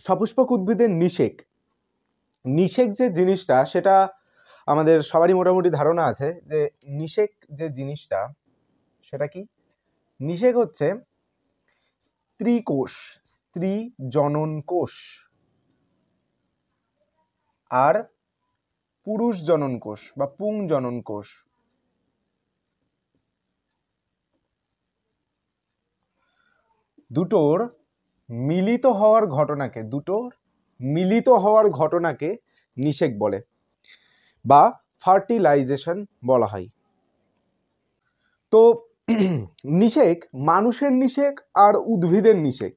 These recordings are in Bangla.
সপুষ্পক উদ্ভিদের নিষেক নিষেক যে জিনিসটা সেটা আমাদের সবারই মোটামুটি ধারণা আছে যে নিষেক যে জিনিসটা সেটা কি। নিষেক হচ্ছে স্ত্রী কোষ, স্ত্রী জনন কোষ আর পুরুষ জনন কোষ বা পুং জনন কোষ। দুটোর মিলিত হওয়ার ঘটনাকে নিষেক বলে বা ফার্টিলাইজেশন বলা হয়। তো নিষেক মানুষের নিষেক আর উদ্ভিদের নিষেক,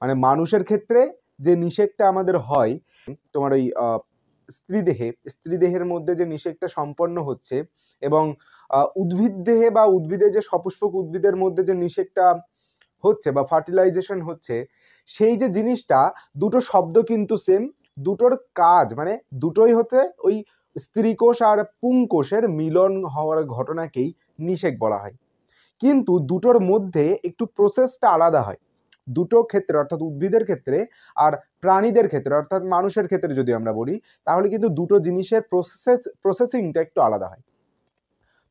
মানে মানুষের ক্ষেত্রে যে নিষেকটা আমাদের হয় তোমার ওই স্ত্রীদেহের মধ্যে যে নিষেকটা সম্পন্ন হচ্ছে এবং উদ্ভিদ দেহে বা উদ্ভিদের যে সপুষ্পক উদ্ভিদের মধ্যে যে নিষেকটা হচ্ছে বা ফার্টিলাইজেশন হচ্ছে, সেই যে জিনিসটা দুটো শব্দ কিন্তু সেম, দুটোর কাজ মানে দুটোই হচ্ছে ওই স্ত্রী কোষ আর পুং কোষের মিলন হওয়ার ঘটনাকেই নিষেক বলা হয়। কিন্তু দুটোর মধ্যে একটু প্রসেসটা আলাদা হয় দুটো ক্ষেত্রে, অর্থাৎ উদ্ভিদের ক্ষেত্রে আর প্রাণীদের ক্ষেত্রে অর্থাৎ মানুষের ক্ষেত্রে যদি আমরা বলি, তাহলে কিন্তু দুটো জিনিসের প্রসেসিংটা একটু আলাদা হয়।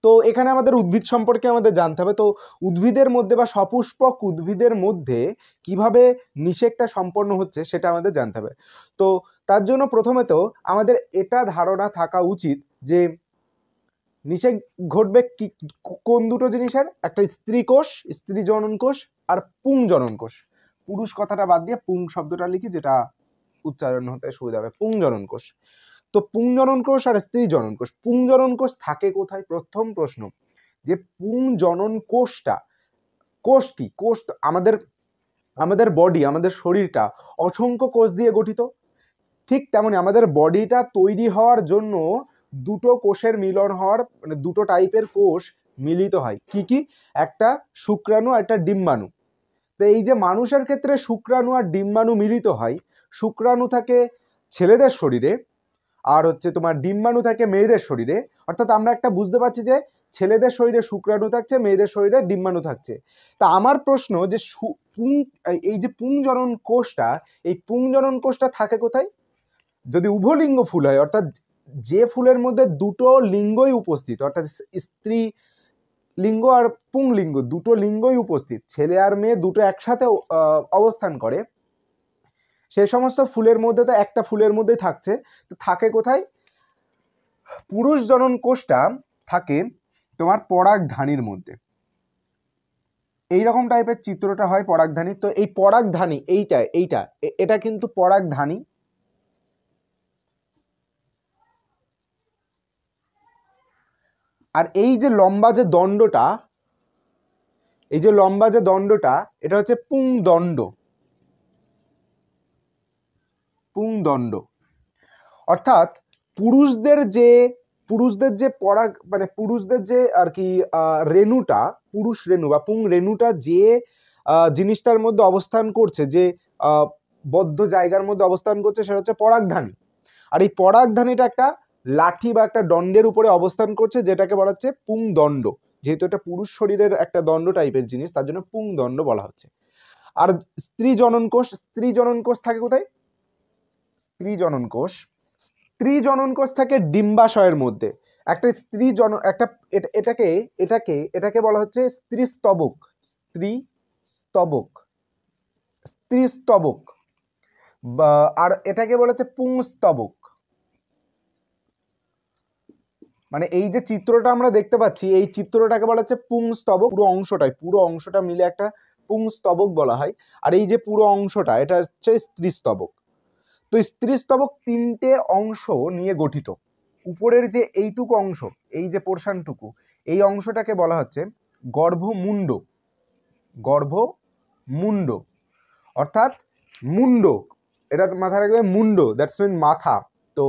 তো এখানে আমাদের উদ্ভিদ সম্পর্কে আমাদের জানতে হবে। তো উদ্ভিদের মধ্যে বা সপুষ্পক উদ্ভিদের মধ্যে কিভাবে নিষেকটা সম্পন্ন হচ্ছে সেটা আমাদের জানতে হবে। তো তার জন্য প্রথমে তো আমাদের এটা ধারণা থাকা উচিত যে নিষেক ঘটবে কি কোন দুটো জিনিসের, একটা স্ত্রী কোষ, স্ত্রী জনন কোষ আর পুং জনন কোষ। পুরুষ কথাটা বাদ দিয়ে পুং শব্দটা লিখি, যেটা উচ্চারণ হতে সুবিধা হবে, পুং জনন কোষ। তো পুং জনন কোষ আর স্ত্রী জনন কোষ, পুং জনন কোষ থাকে কোথায়? প্রথম প্রশ্ন যে পুং জনন কোষটা, কোষ কি? কোষ আমাদের বডি, আমাদের শরীরটা অসংখ্য কোষ দিয়ে গঠিত। ঠিক তেমনি আমাদের বডিটা তৈরি হওয়ার জন্য দুটো কোষের মিলন হওয়ার, মানে দুটো টাইপের কোষ মিলিত হয়। কি কি? একটা শুক্রাণু আর একটা ডিম্বাণু। তো এই যে মানুষের ক্ষেত্রে শুক্রাণু আর ডিম্বাণু মিলিত হয়, শুক্রাণু থাকে ছেলেদের শরীরে আর হচ্ছে তোমার ডিম্বাণু থাকে মেয়েদের শরীরে। অর্থাৎ আমরা একটা বুঝতে পারছি যে ছেলেদের শরীরে শুক্রাণু থাকছে, মেয়েদের শরীরে ডিম্বাণু থাকছে। তা আমার প্রশ্ন যে এই যে পুংজনন কোষটা, এই পুংজনন কোষটা থাকে কোথায়? যদি উভলিঙ্গ ফুল হয়, অর্থাৎ যে ফুলের মধ্যে দুটো লিঙ্গই উপস্থিত, অর্থাৎ স্ত্রী লিঙ্গ আর পুংলিঙ্গ দুটো লিঙ্গই উপস্থিত, ছেলে আর মেয়ে দুটো একসাথে অবস্থান করে, সে সমস্ত ফুলের মধ্যে তো একটা ফুলের মধ্যেই থাকছে। তো থাকে কোথায়? পুরুষ জনন কোষটা থাকে তোমার পরাগধানীর মধ্যে। এইরকম টাইপের চিত্রটা হয় পরাগধানী। তো এই পরাগধানী এটা কিন্তু পরাগধানী। আর এই যে লম্বা যে দণ্ডটা, এটা হচ্ছে পুংদণ্ড। অর্থাৎ পুরুষদের যে পরাগ, মানে পুরুষদের যে আর কি রেণুটা, পুরুষ রেণু বা পুং রেণুটা যে জিনিসটার মধ্যে অবস্থান করছে, যে বদ্ধ জায়গার মধ্যে অবস্থান করছে, সেটা হচ্ছে পরাগধানী। আর এই পরাগধানীটা একটা লাঠি বা একটা দণ্ডের উপরে অবস্থান করছে, যেটাকে বলা হচ্ছে পুংদণ্ড। যেহেতু এটা পুরুষ শরীরের একটা দণ্ড টাইপের জিনিস, তার জন্য পুংদণ্ড বলা হচ্ছে। আর স্ত্রী জনন কোষ থাকে কোথায়? স্ত্রী জনন কোষ থাকে ডিম্বাশয়ের মধ্যে। একটা এটাকে বলা হচ্ছে স্ত্রী স্তবক আর এটাকে বলা হচ্ছে পুংস্তবক। মানে এই যে চিত্রটা আমরা দেখতে পাচ্ছি, এই চিত্রটাকে বলা হচ্ছে পুংস্তবক। পুরো অংশটা মিলে একটা পুংস্তবক বলা হয়। আর এই যে পুরো অংশটা, এটা হচ্ছে স্ত্রীস্তবক। তো স্ত্রীস্তবক তিনটে অংশ নিয়ে গঠিত। উপরের যে এইটুকু অংশ, এই যে পোর্শনটুকু, এই অংশটাকে বলা হচ্ছে গর্ভমুণ্ড। অর্থাৎ মুন্ড, এটা মাথায় রাখবে, মুন্ড দ্যাটস মিন মাথা। তো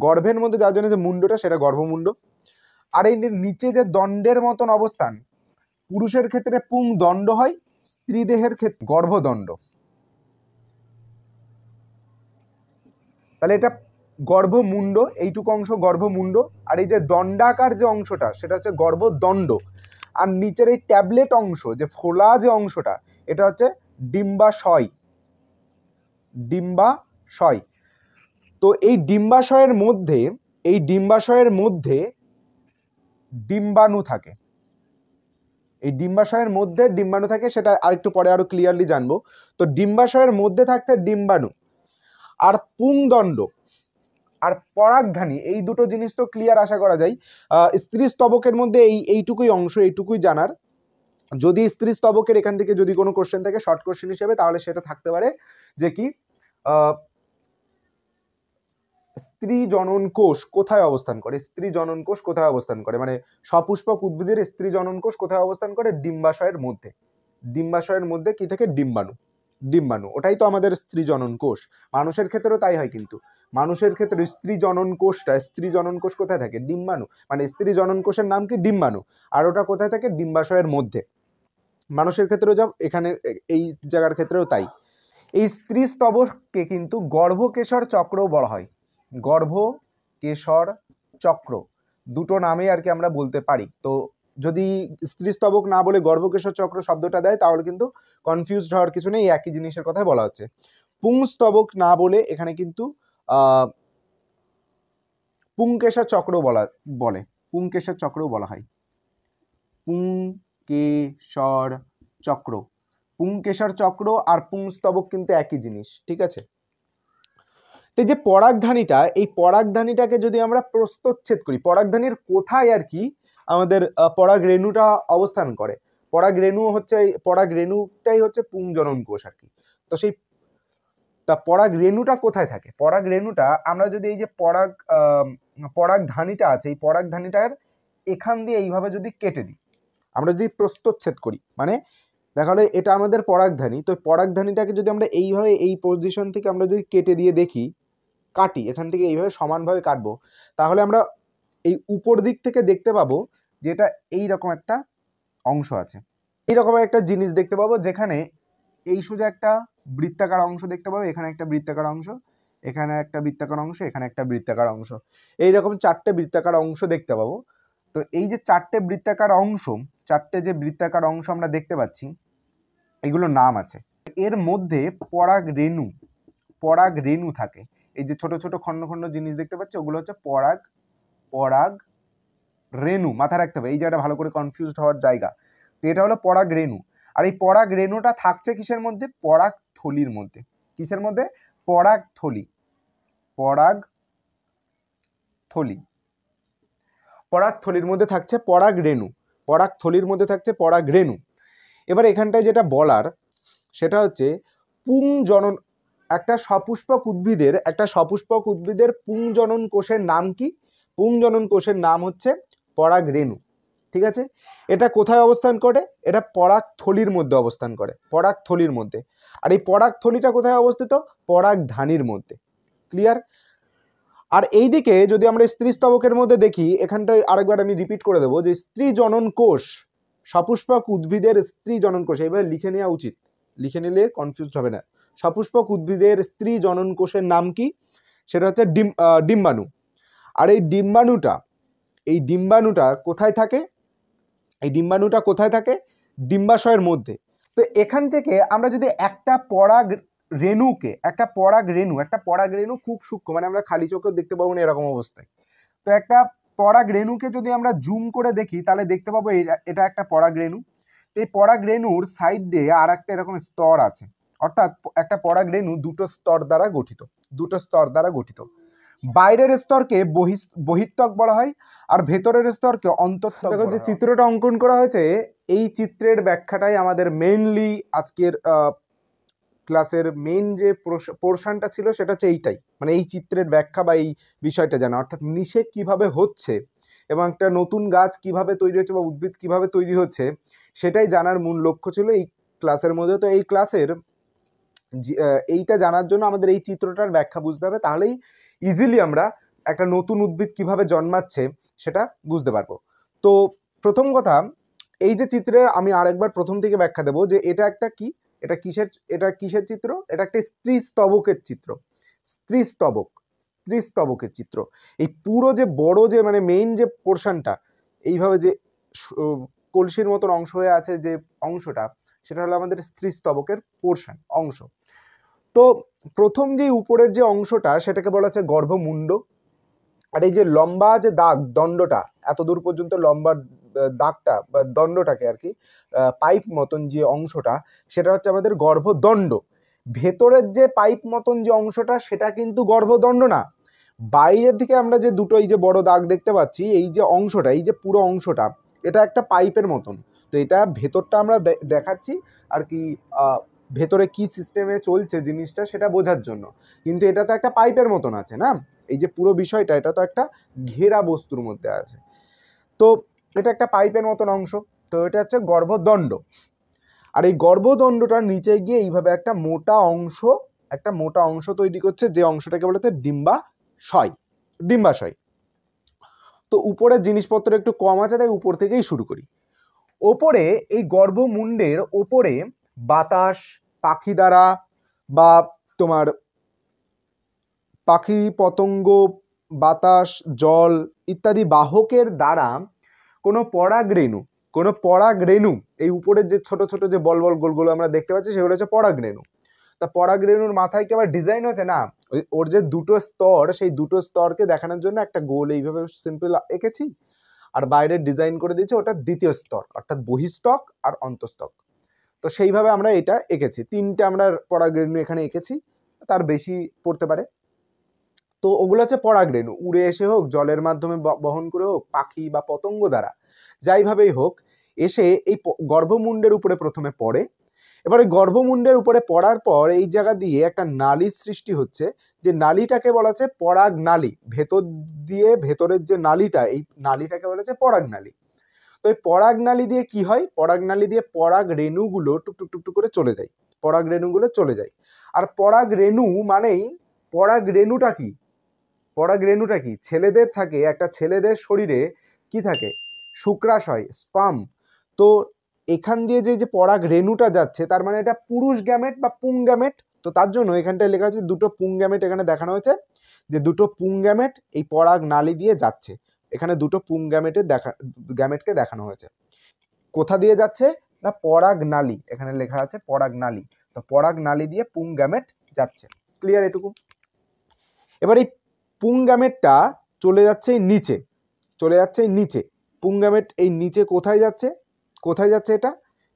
গর্ভের মধ্যে যার জন্য যে মুন্ডটা, সেটা গর্ভমুণ্ড। আর এই নিচে যে দণ্ডের মতন অবস্থান, পুরুষের ক্ষেত্রে পুংদণ্ড হয়, স্ত্রী দেহের ক্ষেত্রে গর্ভদণ্ড। তাহলে এটা গর্ভমুণ্ড, এইটুকু অংশ গর্ভমুণ্ড। আর এই যে দণ্ডাকার যে অংশটা, সেটা হচ্ছে গর্ভদণ্ড। আর নিচের এই ট্যাবলেট অংশ, যে ফোলা যে অংশটা, এটা হচ্ছে ডিম্বাশয়। ডিম্বাশয়। তো এই ডিম্বাশয়ের মধ্যে ডিম্বাণু থাকে। এই ডিম্বাশয়ের মধ্যে ডিম্বাণু থাকে, সেটা আরেকটু পরে আরো ক্লিয়ারলি জানবো। তো ডিম্বাশয়ের মধ্যে থাকছে ডিম্বাণু। আর পুংদণ্ড আর পরাগধানী, এই দুটো জিনিস তো ক্লিয়ার আশা করা যায়। স্ত্রী স্তবকের মধ্যে এইটুকুই অংশ, এইটুকুই জানার। যদি স্ত্রী স্তবকের এখান থেকে যদি কোনো কোশ্চেন থাকে শর্ট কোশ্চেন হিসেবে, তাহলে সেটা থাকতে পারে যে কি স্ত্রী জনন কোষ কোথায় অবস্থান করে, স্ত্রী জনন কোষ কোথায় অবস্থান করে, মানে সপুষ্পক উদ্ভিদের স্ত্রী জনন কোষ কোথায় অবস্থান করে, ডিম্বাশয়ের মধ্যে। ডিম্বাশয়ের মধ্যে কি থাকে, ডিম্বাণু, ওটাই তো আমাদের স্ত্রী জনন কোষ। মানুষের ক্ষেত্রেও তাই হয়, কিন্তু মানুষের ক্ষেত্রে স্ত্রী জনন কোষ কোথায় থাকে, ডিম্বাণু, মানে স্ত্রী জনন কোষের নাম কি, ডিম্বাণু। আর ওটা কোথায় থাকে, ডিম্বাশয়ের মধ্যে। মানুষের ক্ষেত্রেও যা, এখানে এই জায়গার ক্ষেত্রেও তাই। এই স্ত্রী স্তবককে কিন্তু গর্ভকেশর চক্রও বলা হয়। গর্ভকেশর চক্র, দুটো নামে আর কি আমরা বলতে পারি। তো যদি স্ত্রী স্তবক না বলে গর্ভকেশর চক্র শব্দটা দেয়, তাহলে কিন্তু কনফিউজড হওয়ার কিছু নেই, একই জিনিসের কথাই বলা হচ্ছে। পুংস্তবক না বলে এখানে কিন্তু পুংকেশর চক্র পুংকেশর চক্রও বলা হয়। পুংকেশর চক্র, পুংকেশর চক্র আর পুংস্তবক কিন্তু একই জিনিস, ঠিক আছে। এই যে পরাগধানীটা, এই পরাগধানীটাকে যদি আমরা প্রস্থচ্ছেদ করি, পরাগধানীর কোথায় আর কি আমাদের পরাগ রেণুটা অবস্থান করে, পরাগ রেণুটাই হচ্ছে পুংজনন কোষ আর কি। তো সেই পরাগ রেণুটা কোথায় থাকে, পরাগ রেণুটা আমরা যদি এই যে পরাগধানীটা আছে, এই পরাগধানীটার এখান দিয়ে এইভাবে যদি কেটে দিই, আমরা যদি প্রস্থচ্ছেদ করি, মানে দেখা হলো এটা আমাদের পরাগধানী, তো পরাগধানীটাকে যদি আমরা এইভাবে এই পজিশন থেকে আমরা যদি কেটে দিয়ে কাটি, এখান থেকে এইভাবে সমানভাবে কাটবো, তাহলে আমরা এই উপর দিক থেকে দেখতে পাবো যে এটা এইরকম একটা অংশ আছে, এইরকম একটা জিনিস দেখতে পাবো, যেখানে এই সোজা একটা বৃত্তাকার অংশ দেখতে পাবো, এখানে একটা বৃত্তাকার অংশ, এখানে একটা বৃত্তাকার অংশ, এখানে একটা বৃত্তাকার অংশ, এইরকম চারটে বৃত্তাকার অংশ দেখতে পাবো। তো এই যে চারটে যে বৃত্তাকার অংশ আমরা দেখতে পাচ্ছি, এগুলোর নাম আছে। এর মধ্যে পরাগ রেণু থাকে। এই যে ছোট ছোট খন্ড খন্ড জিনিস দেখতে পাচ্ছি, ওগুলো হচ্ছে পরাগ রেণু। মাথায় রাখতে হবে, এই জায়গাটা ভালো করে কনফিউজড হওয়ার জায়গা। তো এটা হলো পরাগ রেণু। আর এই পরাগ রেণুটা থাকছে কিসের মধ্যে, পরাগথলির মধ্যে। কিসের মধ্যে, পরাগথলির মধ্যে থাকছে পরাগথলির মধ্যে থাকছে পরাগ রেণু। এবার এখানটায় যেটা বলার সেটা হচ্ছে পুংজনন, একটা সপুষ্পক উদ্ভিদের পুংজনন কোষের নাম কি, পুংজনন কোষের নাম হচ্ছে পরাগ রেণু, ঠিক আছে। এটা কোথায় অবস্থান করে, এটা পরাগথলির মধ্যে অবস্থান করে, পরাগথলির মধ্যে। আর এই পরাগথলিটা কোথায় অবস্থিত, পরাগধানীর মধ্যে, ক্লিয়ার। আর এইদিকে যদি আমরা স্ত্রী স্তবকের মধ্যে দেখি, এখানটায় আরেকবার আমি রিপিট করে দেবো যে স্ত্রী জনন কোষ, সপুষ্পক উদ্ভিদের স্ত্রী জনন কোষ, এবার লিখে নেওয়া উচিত, লিখে নিলে কনফিউজ হবে না। সপুষ্পক উদ্ভিদের স্ত্রী জনন কোষের নাম কি, সেটা হচ্ছে ডিম্বাণু। আর এই ডিম্বাণুটা কোথায় থাকে, ডিম্বাশয়ের মধ্যে। তো এখান থেকে আমরা যদি একটা পরাগ রেণু খুব সূক্ষ্ম, মানে আমরা খালি চোখেও দেখতে পাবো না এরকম অবস্থায়। তো একটা পরাগ রেণুকে যদি আমরা জুম করে দেখি, তাহলে দেখতে পাবো এটা একটা পরাগ রেণু। তো এই পরাগ রেণুর সাইড দিয়ে আর একটা এরকম স্তর আছে, অর্থাৎ একটা পরাগ রেণু দুটো স্তর দ্বারা গঠিত। বাইরের স্তরকে বহিঃত্বক বলা হয়, আর ভেতরের স্তরকে অন্তঃত্বক। দেখো যে চিত্রটা অঙ্কন করা হয়েছে, এই চিত্রের ব্যাখ্যাটাই আমাদের মেইনলি আজকের ক্লাসের মেইন যে পোর্শনটা ছিল, সেটা হচ্ছে এইটাই, মানে এই চিত্রের ব্যাখ্যা বা এই বিষয়টা জানা, অর্থাৎ নিষেক কিভাবে হচ্ছে এবং একটা নতুন গাছ কিভাবে তৈরি হচ্ছে বা উদ্ভিদ কিভাবে তৈরি হচ্ছে, সেটাই জানার মূল লক্ষ্য ছিল এই ক্লাসের মধ্যে। তো এই ক্লাসের এইটা জানার জন্য আমাদের এই চিত্রটার ব্যাখ্যা বুঝতে হবে, তাহলেই ইজিলি আমরা একটা নতুন উদ্ভিদ কিভাবে জন্মাচ্ছে সেটা বুঝতে পারবো। তো প্রথম কথা, এই যে চিত্রের আমি আরেকবার প্রথম থেকে ব্যাখ্যা দেবো যে এটা একটা কি, এটা কিসের চিত্র, এটা একটা স্ত্রী স্তবকের চিত্র। এই পুরো যে বড় যে মানে মেইন যে পোর্শনটা, এইভাবে যে কলসির মতন অংশ হয়ে আছে যে অংশটা, সেটা হলো আমাদের স্ত্রী স্তবকের অংশ। তো তো প্রথম যে উপরের যে অংশটা সেটাকে বলা হচ্ছে গর্ভমুণ্ড, আর এই যে লম্বা যে দাগ দণ্ডটা এত দূর পর্যন্ত লম্বা দাগটা বা দণ্ডটাকে আর কি পাইপ মতন যে অংশটা সেটা হচ্ছে আমাদের গর্ভদণ্ড। ভেতরের যে পাইপ মতন যে অংশটা সেটা কিন্তু গর্ভদণ্ড না, বাইরের দিকে আমরা যে দুটো এই যে বড় দাগ দেখতে পাচ্ছি এই যে অংশটা, এই যে পুরো অংশটা এটা একটা পাইপের মতন। তো এটা ভেতরটা আমরা দেখাচ্ছি আর কি ভেতরে কি সিস্টেমে চলছে জিনিসটা সেটা বোঝার জন্য, কিন্তু এটা তো একটা পাইপের মতন আছে না, এই যে পুরো বিষয়টা এটা তো একটা ঘেরা বস্তুর মধ্যে আছে, তো এটা একটা পাইপের মতন অংশ। তো এটা হচ্ছে গর্ভদণ্ড। আর এই গর্ভদণ্ডটার নিচে গিয়ে এইভাবে একটা মোটা অংশ তৈরি করছে, যে অংশটাকে বলা হচ্ছে ডিম্বাশয়। তো উপরের জিনিসপত্র একটু কম আছে তাই উপর থেকেই শুরু করি। ওপরে এই গর্ভমুণ্ডের ওপরে বাতাস, পাখি দ্বারা বা তোমার পাখি পতঙ্গ, বাতাস, জল ইত্যাদি বাহকের দ্বারা কোনো পরাগরেণু এই উপরের যে ছোট ছোট যে বল বল গোলগুলো আমরা দেখতে পাচ্ছি সেগুলো হচ্ছে পরাগরেণু। তা পরাগরেণুর মাথায় কি আবার ডিজাইন হচ্ছে না, ওর যে দুটো স্তর সেই দুটো স্তরকে দেখানোর জন্য একটা গোল এইভাবে সিম্পল এঁকেছি, আর বাইরের ডিজাইন করে দিয়েছে ওটা দ্বিতীয় স্তর অর্থাৎ বহিস্তক আর অন্তস্তক। তো সেইভাবে আমরা এটা এঁকেছি, তিনটে আমরা পরাগরেণু এখানে এঁকেছি, তার বেশি পড়তে পারে। তো ওগুলো হচ্ছে পরাগরেণু, উড়ে এসে হোক, জলের মাধ্যমে বহন করে হোক, পাখি বা পতঙ্গ দ্বারা যাইভাবেই হোক এসে এই গর্ভমুণ্ডের উপরে প্রথমে পড়ে। এবারে গর্ভমুণ্ডের উপরে পড়ার পর এই জায়গা দিয়ে একটা নালীর সৃষ্টি হচ্ছে, যে নালীটাকে বলা হচ্ছে পরাগ নালী। ভেতর দিয়ে ভেতরের যে নালীটা এই নালীটাকে বলা হচ্ছে পরাগ নালী। তো এই পরাগ নালী দিয়ে কি হয়, পরাগ নালী দিয়ে পরাগ রেণুগুলো টুকটুক টুকটুক করে চলে যায়, পরাগ রেণুগুলো চলে যায়। আর পরাগ রেণু মানেই পরাগ রেণুটা কি ছেলেদের থাকে, একটা ছেলেদের শরীরে কি থাকে, শুক্রাশয়, স্পাম। তো এখান দিয়ে যে পরাগ রেণুটা যাচ্ছে তার মানে এটা পুরুষ গ্যামেট বা পুংগ্যামেট। তো তার জন্য এখানটায় লেখা আছে দুটো পুংগ্যামেট, এখানে দেখানো হয়েছে যে দুটো পুংগ্যামেট এই পরাগ নালী দিয়ে যাচ্ছে। এখানে দুটো গ্যামেটকে দেখানো হয়েছে। কোথা দিয়ে যাচ্ছে না পরাগ নালী, এখানে লেখা আছে পরাগ নালী। তো পরাগ নালী দিয়ে পুংগ্যামেট যাচ্ছে, ক্লিয়ার এটুকু। এবার এই পুংগ্যামেটটা চলে যাচ্ছে নিচে, পুংগ্যামেট এই নিচে কোথায় যাচ্ছে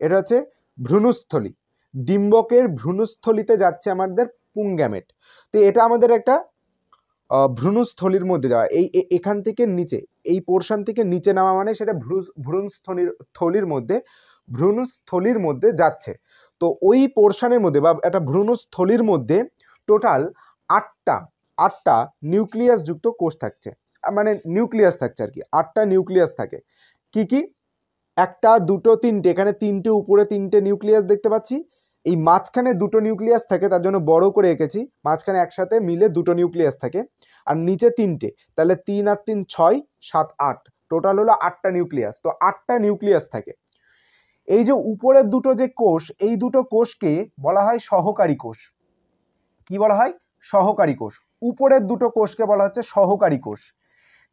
এটা হচ্ছে ভ্রূণস্থলী, ডিম্বকের ভ্রূণস্থলীতে যাচ্ছে আমাদের পুংগ্যামেট। তো এটা আমাদের একটা ভ্রূণস্থলীর মধ্যে যাওয়া, এখান থেকে নিচে এই পোর্শন থেকে নিচে নামা মানে সেটা ভ্রূণস্থলীর মধ্যে যাচ্ছে। তো ওই পোর্শনের মধ্যে বা একটা ভ্রূণস্থলীর মধ্যে টোটাল আটটা নিউক্লিয়াস যুক্ত কোষ থাকছে, মানে নিউক্লিয়াস থাকছে আর কি, 8টা নিউক্লিয়াস থাকে। কি একটা, দুটো, তিনটে, এখানে তিনটে, উপরে তিনটে নিউক্লিয়াস দেখতে পাচ্ছি। এই মাঝখানে দুটো নিউক্লিয়াস থাকে, তার জন্য বড় করে এঁকেছি, মাঝখানে একসাথে মিলে দুটো নিউক্লিয়াস থাকে, আর নিচে তিনটে, তাহলে 3 আর 3 6, 7 8, টোটাল হলো 8টা নিউক্লিয়াস। তো 8টা নিউক্লিয়াস থাকে। এই যে উপরের দুটো যে কোষ, এই দুটো কোষকে বলা হয় সহকারী কোষ। কি বলা হয়, সহকারী কোষ। উপরের দুটো কোষকে বলা হচ্ছে সহকারী কোষ।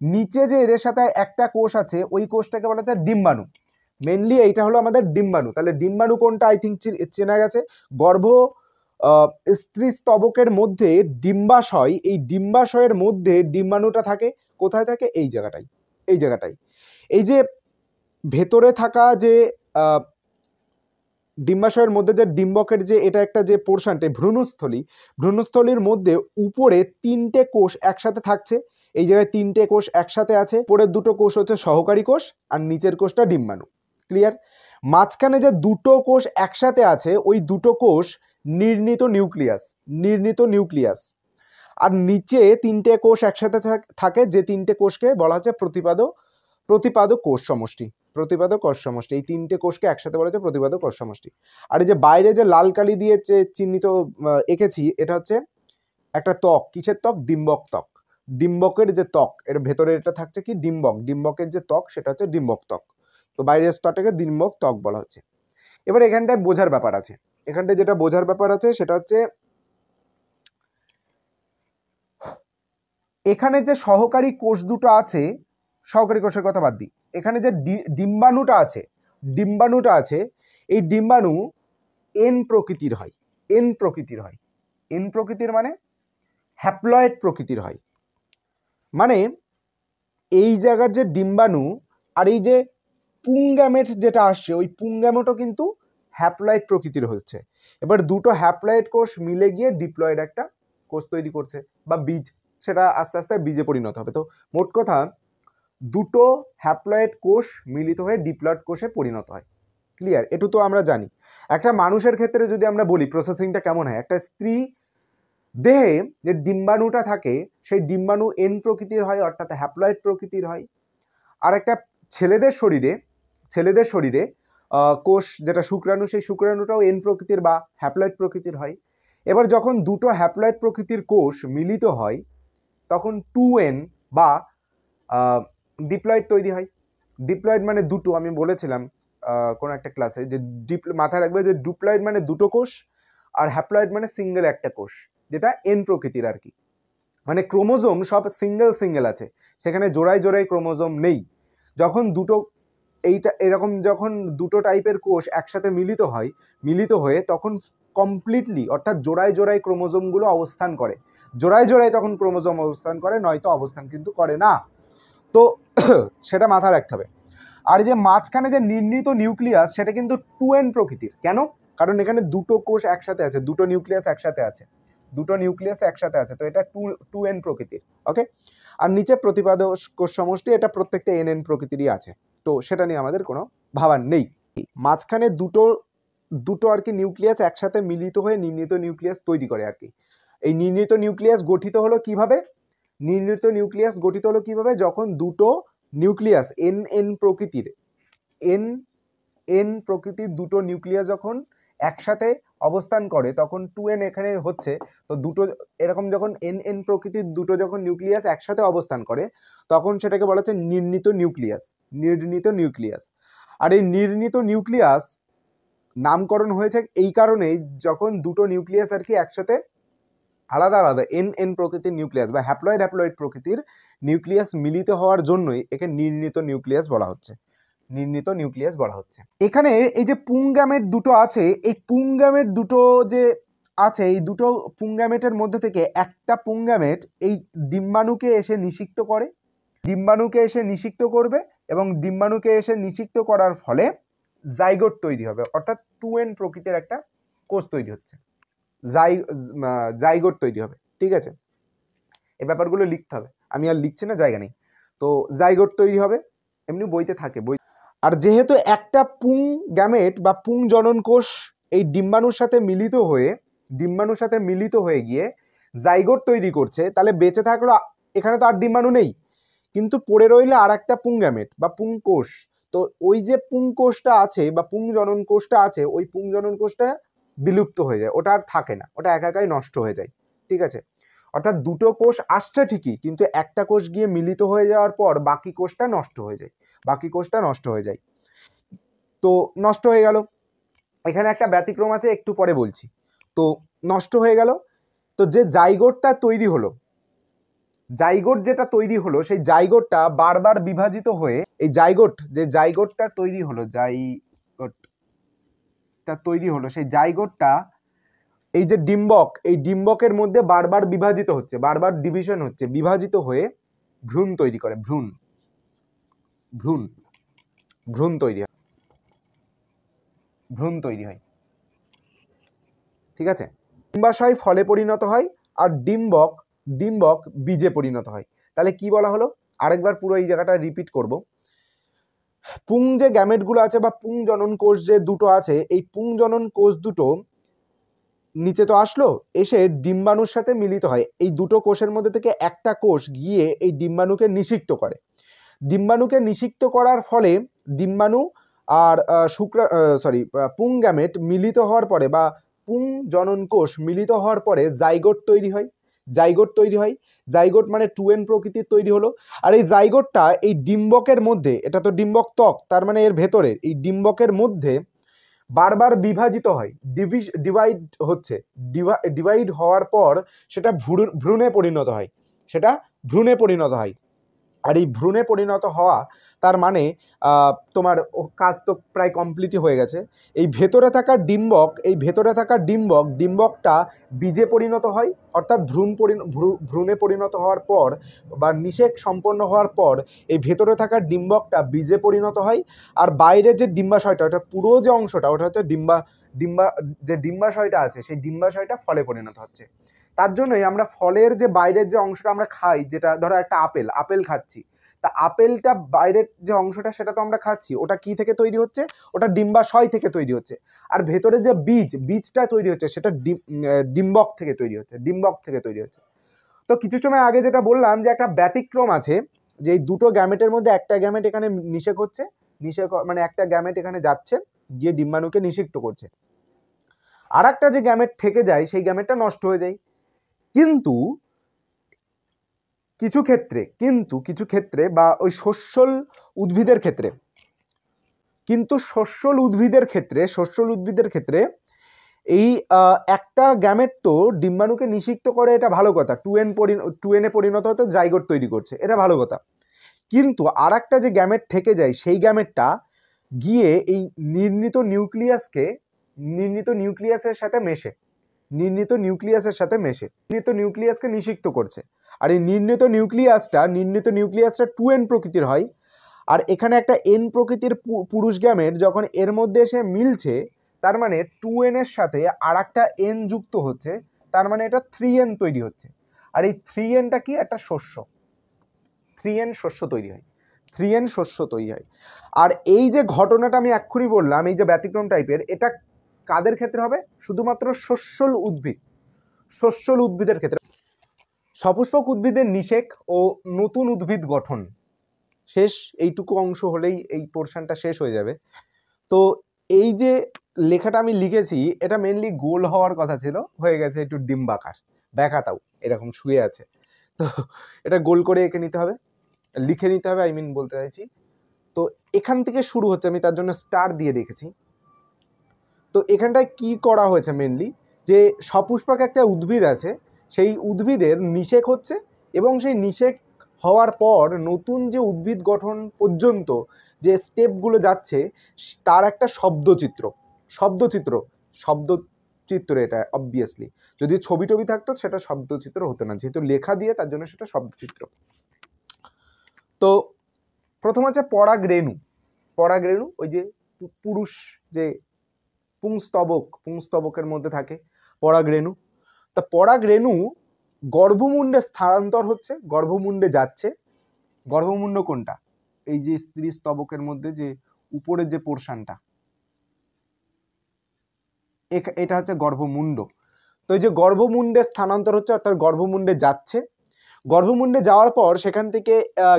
নিচে যে এদের সাথে একটা কোষ আছে ওই কোষটাকে বলা হচ্ছে ডিম্বাণু। মেনলি এইটা হলো আমাদের ডিম্বাণু। তাহলে ডিম্বাণু কোনটা আই থিঙ্ক চেনা গেছে, স্ত্রী স্তবকের মধ্যে ডিম্বাশয়, এই ডিম্বাশয়ের মধ্যে ডিম্বাণুটা থাকে। কোথায় থাকে, এই জায়গাটাই। এই যে ভেতরে থাকা যে ডিম্বাশয়ের মধ্যে যে ডিম্বকের যে এটা একটা যে পোর্শনটা ভ্রূণস্থলীর মধ্যে উপরে 3টে কোষ একসাথে থাকছে, এই জায়গায় 3টে কোষ একসাথে আছে। পরের দুটো কোষ হচ্ছে সহকারী কোষ আর নিচের কোষটা ডিম্বাণু, ক্লিয়ার। মাঝখানে যে দুটো কোষ একসাথে আছে ওই দুটো কোষ নির্ণীত নিউক্লিয়াস, আর নিচে 3টে কোষ একসাথে থাকে, যে 3টে কোষকে বলা হচ্ছে প্রতিপাদক কোষ সমষ্টি। এই 3টে কোষকে একসাথে বলা হচ্ছে প্রতিপাদক কোষ সমষ্টি। আর এই যে বাইরে যে লাল কালি দিয়ে চিহ্নিত এঁকেছি এটা হচ্ছে একটা ত্বক, কিসের ত্বক, ডিম্বক ত্বক। ডিম্বকের যে ত্বক এর ভেতরে এটা থাকছে কি ডিম্বকের যে ত্বক সেটা হচ্ছে ডিম্বক ত্বক। তো বাইরের স্তরটাকে ডিম্বক ত্বক বলা হচ্ছে। এবার এখানটায় বোঝার ব্যাপার আছে, যেটা বোঝার ব্যাপার আছে সেটা হচ্ছে এখানে যে সহকারী কোষ দুটো আছে, সহকারী কোষের কথা বাদ দিই, এখানে যে ডিম্বাণুটা আছে এই ডিম্বাণু এন প্রকৃতির হয়। এন প্রকৃতির মানে হ্যাপ্লয়েড প্রকৃতির হয়। মানে এই জায়গার যে ডিম্বাণু আর এই যে পুংগ্যামেট যেটা আসছে, ওই পুংগ্যামেটও কিন্তু হ্যাপ্লয়েড প্রকৃতির হচ্ছে। এবার দুটো হ্যাপ্লয়েড কোষ মিলে গিয়ে ডিপ্লয়েড একটা কোষ তৈরি করছে বা বীজ, সেটা আস্তে আস্তে বীজে পরিণত হবে। তো মোট কথা দুটো হ্যাপ্লয়েড কোষ মিলিত হয়ে ডিপ্লয়েড কোষে পরিণত হয়। ক্লিয়ার? এটু তো আমরা জানি। একটা মানুষের ক্ষেত্রে যদি আমরা বলি প্রসেসিংটা কেমন হয়, একটা স্ত্রী দেহে যে ডিম্বাণুটা থাকে সেই ডিম্বাণু এন প্রকৃতির হয়, অর্থাৎ হ্যাপ্লয়েড প্রকৃতির হয়। আর একটা ছেলেদের শরীরে কোষ যেটা শুক্রাণু, সেই শুক্রাণুটাও এন প্রকৃতির বা হ্যাপ্লয়েড প্রকৃতির হয়। এবার যখন দুটো হ্যাপ্লয়েড প্রকৃতির কোষ মিলিত হয় তখন 2n বা ডিপ্লয়েড তৈরি হয়। ডিপ্লয়েড মানে দুটো, আমি বলেছিলাম কোনো একটা ক্লাসে যে মাথায় রাখবে যে ডিপ্লয়েড মানে দুটো কোষ আর হ্যাপ্লয়েড মানে সিঙ্গেল একটা কোষ, যেটা এন প্রকৃতির আর কি। মানে ক্রোমোজোম সব সিঙ্গেল আছে, সেখানে জোড়ায় জোড়ায় ক্রোমোজোম নেই। যখন দুটো এরকম যখন দুটো টাইপের কোষ একসাথে মিলিত হয়ে তখন কমপ্লিটলি অর্থাৎ জোড়ায় জোড়ায় ক্রোমোজোমগুলো অবস্থান করে, জোড়ায় জোড়ায় তখন ক্রোমোজোম অবস্থান করে, নয়তো অবস্থান কিন্তু করে না। তো সেটা মাথায় রাখতে হবে। আর যে মাঝখানে যে নির্ণীত নিউক্লিয়াস সেটা কিন্তু 2n প্রকৃতির। কেন? কারণ এখানে দুটো কোষ একসাথে আছে, দুটো নিউক্লিয়াস একসাথে আছে, তো এটা 2n প্রকৃতির। ওকে, আর নিচে প্রতিপাদ কোষ সমষ্টি, এটা প্রত্যেকটা nn প্রকৃতিরই আছে, তো সেটা নিয়ে আমাদের কোনো ভাবার নেই। মাঝখানে দুটো আর কি নিউক্লিয়াস একসাথে মিলিত হয়ে নির্ণীত নিউক্লিয়াস তৈরি করে আর কি। এই নির্ণীত নিউক্লিয়াস গঠিত হলো কিভাবে? যখন দুটো নিউক্লিয়াস এন প্রকৃতির দুটো নিউক্লিয়াস যখন একসাথে অবস্থান করে তখন 2n এখানে হচ্ছে। তো দুটো এরকম যখন এন প্রকৃতির দুটো যখন নিউক্লিয়াস একসাথে অবস্থান করে তখন সেটাকে বলা হচ্ছে নির্ণীত নিউক্লিয়াস। আর এই নির্ণীত নিউক্লিয়াস নামকরণ হয়েছে এই কারণেই, যখন দুটো নিউক্লিয়াস আর কি একসাথে আলাদা এন প্রকৃতির নিউক্লিয়াস বা হ্যাপ্লয়েড প্রকৃতির নিউক্লিয়াস মিলিত হওয়ার জন্যই একে নির্ণীত নিউক্লিয়াস বলা হচ্ছে। এখানে এই যে পুংগ্যামেট দুটো আছে, এই পুংগ্যামেট দুটো যে আছে, এই দুটো পুংগ্যামেটের মধ্যে থেকে একটা পুংগ্যামেট এই ডিম্বাণুকে এসে নিষিক্ত করবে এবং ডিম্বাণুকে এসে নিষিক্ত করার ফলে জাইগোট তৈরি হবে, অর্থাৎ 2n প্রকৃতির একটা কোষ তৈরি হচ্ছে, জাইগোট তৈরি হবে। ঠিক আছে, এই ব্যাপারগুলো লিখতে হবে, আমি আর লিখছি না, জায়গা নেই। তো জাইগোট তৈরি হবে, এমনি বইতে থাকে। আর যেহেতু একটা পুংগ্যামেট বা পুংজনন কোষ এই ডিম্বাণুর সাথে মিলিত হয়ে গিয়ে জাইগোট তৈরি করছে, তাহলে বেঁচে থাকলো, এখানে তো আর ডিম্বাণু নেই, কিন্তু পড়ে রইলে আর একটা পুংগ্যামেট বা পুংকোষ। তো ওই যে পুংকোষটা আছে বা পুংজনন কোষটা আছে, ওই পুংজনন কোষটা বিলুপ্ত হয়ে যায়, ওটা আর থাকে না, ওটা একাই নষ্ট হয়ে যায়। ঠিক আছে, অর্থাৎ দুটো কোষ আসছে ঠিকই, কিন্তু একটা কোষ গিয়ে মিলিত হয়ে যাওয়ার পর বাকি কোষটা নষ্ট হয়ে যায়। তো নষ্ট হয়ে গেল, এখানে একটা ব্যতিক্রম আছে, একটু পরে বলছি। তো নষ্ট হয়ে গেল, তো যে জাইগোটটা তৈরি হলো, সেই জাইগোটটা বারবার বিভাজিত হয়ে এই জাইগোটটা তৈরি হলো, সেই জাইগোটটা এই যে ডিম্বকের মধ্যে বারবার বিভাজিত হয়ে ভ্রূণ তৈরি করে, ভ্রূণ তৈরি হয়। ঠিক আছে, ডিম্বাশয় ফলে পরিণত হয় আর ডিম্বক বীজে পরিণত হয়। তাহলে কি বলা হলো, আরেকবার পুরো এই জায়গাটা রিপিট করব। পুং যে গ্যামেটগুলো আছে বা পুংজনন কোষ যে দুটো আছে, এই পুংজনন কোষ দুটো নিচে তো আসলো, এসে ডিম্বাণুর সাথে মিলিত হয়। এই দুটো কোষের মধ্যে থেকে একটা কোষ গিয়ে এই ডিম্বাণুকে নিষিক্ত করার ফলে ডিম্বাণু আর পুংগ্যামেট মিলিত হওয়ার পরে বা পুংজনন কোষ মিলিত হওয়ার পরে জাইগোট তৈরি হয়। জাইগোট মানে 2n প্রকৃতির তৈরি হলো। আর এই জাইগোটটা এই ডিম্বকের মধ্যে, এটা তো ডিম্বক ত্বক, তার মানে এর ভেতরে এই ডিম্বকের মধ্যে বারবার বিভাজিত হয়, ডিভাইড হওয়ার পর সেটা ভ্রূণে পরিণত হয়, আর এই ভ্রূণে পরিণত হওয়া তার মানে তোমার কাজ তো প্রায় কমপ্লিটই হয়ে গেছে। এই ভেতরে থাকা ডিম্বকটা বীজে পরিণত হয়, অর্থাৎ ভ্রূণে পরিণত হওয়ার পর বা নিষেক সম্পন্ন হওয়ার পর এই ভেতরে থাকা ডিম্বকটা বীজে পরিণত হয়। আর বাইরের যে ডিম্বাশয়টা, ওটা পুরো যে অংশটা, ওটা হচ্ছে ডিম্বাশয়টা আছে, সেই ডিম্বাশয়টা ফলে পরিণত হচ্ছে। তার জন্যই আমরা ফলের যে বাইরের যে অংশটা আমরা খাই, যেটা ধরো একটা আপেল খাচ্ছি, তা আপেলটা বাইরের যে অংশটা সেটা তো আমরা খাচ্ছি, ওটা কি থেকে তৈরি হচ্ছে? ওটা ডিম্বাশয় থেকে তৈরি হচ্ছে। আর ভেতরে যে বীজটা তৈরি হচ্ছে সেটা ডিম্বক থেকে তৈরি হচ্ছে। তো কিছু সময় আগে যেটা বললাম যে একটা ব্যতিক্রম আছে, যে এই দুটো গ্যামেটের মধ্যে একটা গ্যামেট এখানে নিষেক হচ্ছে, মানে একটা গ্যামেট এখানে যাচ্ছে গিয়ে ডিম্বাণুকে নিষিক্ত করছে, আর একটা যে গ্যামেট থেকে যায় সেই গ্যামেটটা নষ্ট হয়ে যায়। কিন্তু কিছু ক্ষেত্রে বা ওই শস্যল উদ্ভিদের ক্ষেত্রে এই একটা গ্যামেট তো ডিম্বাণুকে নিষিক্ত করে, এটা ভালো কথা, 2n এ পরিণত হতে জাইগোট তৈরি করছে, এটা ভালো কথা। কিন্তু আর একটা যে গ্যামেট থেকে যায় সেই গ্যামেটটা গিয়ে এই নির্ণীত নিউক্লিয়াসের সাথে মেশে, নিউক্লিয়াসকে নিষিক্ত করছে। আর এই নির্ণীত নিউক্লিয়াসটা 2n প্রকৃতির হয়। আর এখানে একটা n প্রকৃতির পুরুষ গ্যামেট যখন এর মধ্যে এসে মিলছে, তার মানে 2n এর সাথে আর একটা n যুক্ত হচ্ছে, তার মানে এটা 3n তৈরি হচ্ছে। আর এই 3nটা কি? একটা শস্য, 3n শস্য তৈরি হয়। আর এই যে ঘটনাটা আমি এক্ষুনি বললাম, এই যে ব্যতিক্রম টাইপের, এটা কাদের ক্ষেত্রে হবে? শুধুমাত্র শস্যল উদ্ভিদের ক্ষেত্রে। সপুষ্পক উদ্ভিদের নিষেক ও নতুন উদ্ভিদ গঠন শেষ, এইটুকু অংশ হলেই এই পোর্শনটা শেষ হয়ে যাবে। তো এই যে লেখাটা আমি লিখেছি, এটা মেনলি গোল হওয়ার কথা ছিল, হয়ে গেছে একটু ডিম্বাকার, ব্যাখাতাও এরকম শুয়ে আছে। তো এটা গোল করে লিখে নিতে হবে, বলতে চাইছি। তো এখান থেকে শুরু হচ্ছে, আমি তার জন্য স্টার দিয়ে রেখেছি। তো এখানটায় কি করা হয়েছে মেনলি, যে সপুষ্পক একটা উদ্ভিদ আছে, সেই উদ্ভিদের নিষেক হচ্ছে, এবং সেই নিষেক হওয়ার পর নতুন যে উদ্ভিদ গঠন পর্যন্ত যে স্টেপগুলো যাচ্ছে, তার একটা শব্দচিত্র এটা অবভিয়াসলি। যদি ছবি টবি থাকতো সেটা শব্দচিত্র হতো না, যেহেতু লেখা দিয়ে, তার জন্য সেটা শব্দচিত্র। তো প্রথম হচ্ছে পরাগরেণু, ওই যে পুরুষ যে পুংস্তবকের মধ্যে থাকে পরাগরেণু। তা পরাগরেণু গর্ভমুণ্ডে স্থানান্তর হচ্ছে, গর্ভমুণ্ডে যাচ্ছে। গর্ভমুণ্ড কোনটা? এই যে স্ত্রী স্তবকের মধ্যে যে উপরের যে পোর্শনটা, এটা হচ্ছে গর্ভমুণ্ড। তো এই যে গর্ভমুণ্ডে স্থানান্তর হচ্ছে, অর্থাৎ গর্ভমুণ্ডে যাচ্ছে। গর্ভমুণ্ডে যাওয়ার পর সেখান থেকে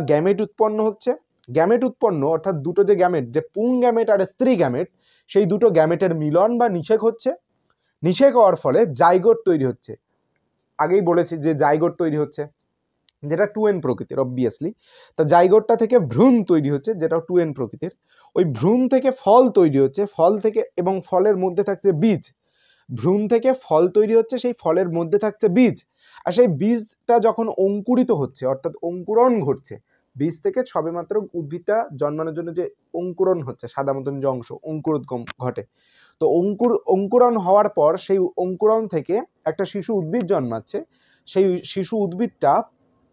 গ্যামেট উৎপন্ন, অর্থাৎ দুটো যে গ্যামেট, যে পুং গ্যামেট আর স্ত্রী গ্যামেট, সেই দুটো গ্যামেটের মিলন বা নিষেক হচ্ছে। নিষেক হওয়ার ফলে জাইগোট তৈরি হচ্ছে। আগেই বলেছি যে জাইগোট তৈরি হচ্ছে, যেটা 2n প্রকৃতির অবভিয়াসলি। তা জাইগোটটা থেকে ভ্রূণ তৈরি হচ্ছে, যেটা 2n প্রকৃতির। ওই ভ্রূণ থেকে ফল তৈরি হচ্ছে, এবং ফলের মধ্যে থাকছে বীজ। ভ্রূণ থেকে ফল তৈরি হচ্ছে, সেই ফলের মধ্যে থাকছে বীজ। আর সেই বীজটা যখন অঙ্কুরিত হচ্ছে, অর্থাৎ অঙ্কুরণ ঘটছে, বীজ থেকে সবেমাত্র উদ্ভিদটা জন্মানোর জন্য যে অঙ্কুরণ হচ্ছে, সাদা মতন যে অংশ, অঙ্কুরোদ্গম ঘটে। তো অঙ্কুরণ হওয়ার পর সেই অঙ্কুরণ থেকে একটা শিশু উদ্ভিদ জন্মাচ্ছে। সেই শিশু উদ্ভিদটা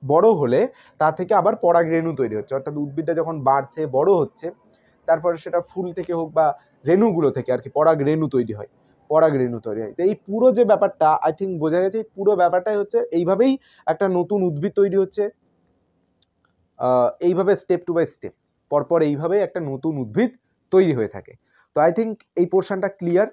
বড় হলে তা থেকে আবার পরাগরেণু তৈরি হচ্ছে, অর্থাৎ উদ্ভিদটা যখন বাড়ছে, বড় হচ্ছে, তারপরে সেটা ফুল থেকে হোক বা রেণুগুলো থেকে আর কি পরাগরেণু তৈরি হয়। তো এই পুরো যে ব্যাপারটা, আই থিঙ্ক বোঝা গেছে। পুরো ব্যাপারটাই হচ্ছে এইভাবেই একটা নতুন উদ্ভিদ তৈরি হচ্ছে, এইভাবে স্টেপ টু বাই স্টেপ পরপর এইভাবেই একটা নতুন উদ্ভিদ তৈরি হয়ে থাকে। তো আই থিঙ্ক এই পোর্শনটা ক্লিয়ার।